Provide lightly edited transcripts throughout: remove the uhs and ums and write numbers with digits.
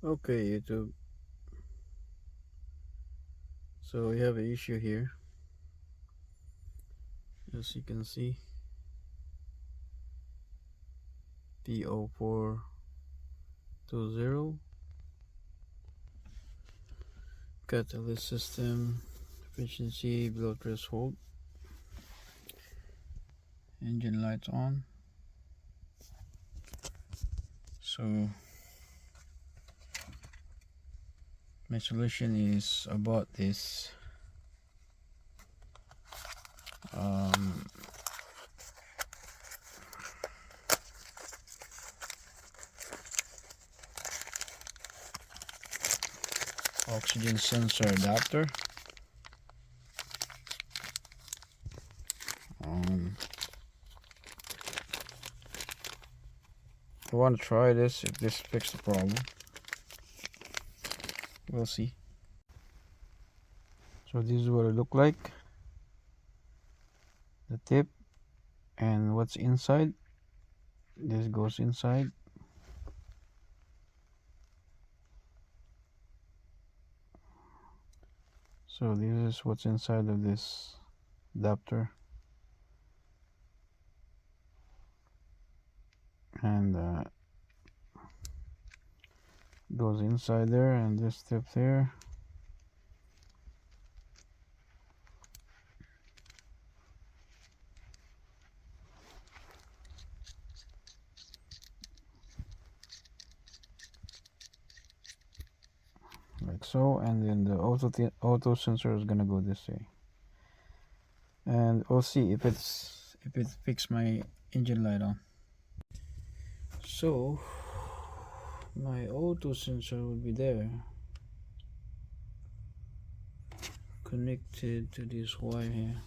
Okay, YouTube. So we have an issue here. As you can see, P0420 catalytic system efficiency below threshold. Engine lights on. So my solution is about this oxygen sensor adapter. I want to try this if this fixes the problem. We'll see. So this is what it look like. The tip and what's inside. This goes inside. So this is what's inside of this adapter. And goes inside there, and this tip there. Like so, and then the auto sensor is gonna go this way, and we'll see if it fixes my engine light on. So my auto sensor will be there, connected to this wire here.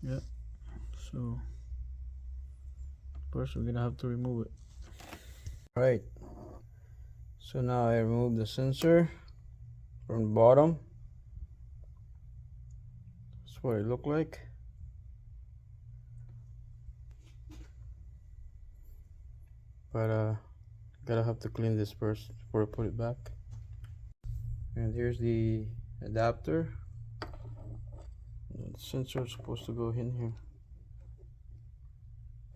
Yep. So first we're gonna have to remove it. Right. So now I remove the sensor from the bottom. That's what it looked like. But gotta have to clean this first before I put it back. And here's the adapter. The sensor is supposed to go in here,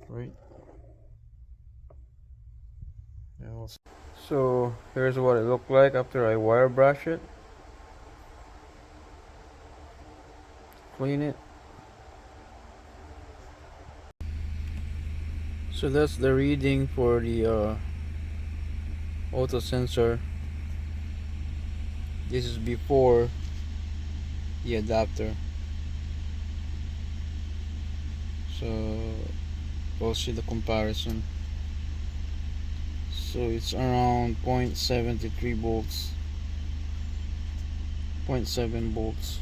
right? Yeah, so here's what it looked like after I wire brush it. Clean it. So that's the reading for the auto sensor. This is before the adapter. So we'll see the comparison. So it's around 0.73 volts, 0.7 volts.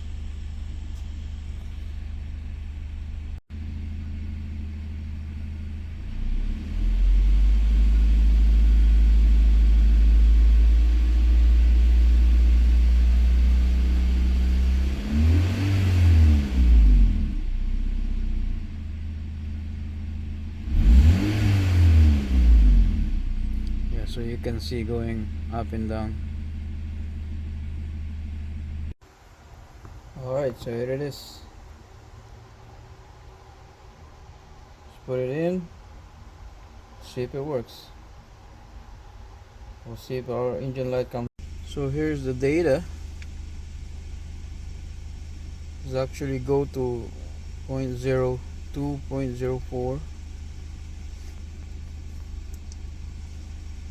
So you can see going up and down. Alright, so here it is. Just put it in, see if it works. We'll see if our engine light comes. So here's the data. It's actually go to 0.02, 0.04.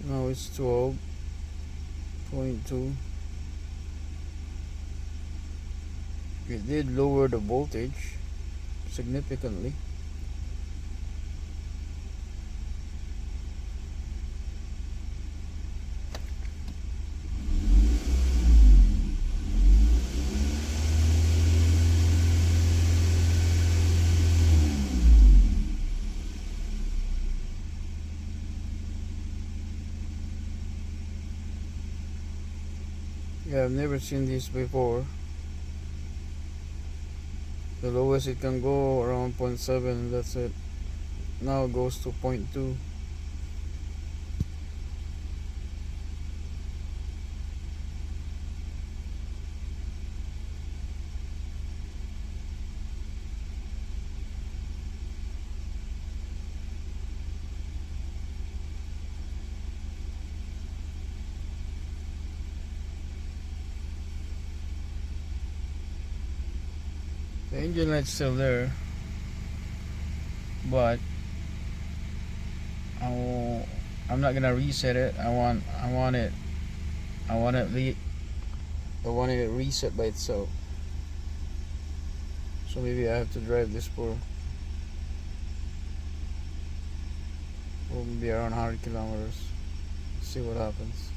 Now it's 12.2. It did lower the voltage significantly. Yeah, I've never seen this before. The lowest it can go around 0.7, that's it. Now it goes to 0.2. The engine light's still there, but I'm not gonna reset it. I want it reset by itself. So maybe I have to drive this for maybe around 100 kilometers. See what happens.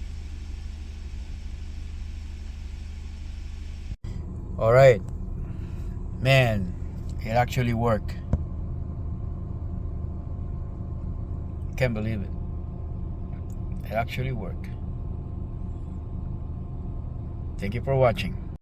All right, man, it actually worked. Can't believe it. It actually worked. Thank you for watching.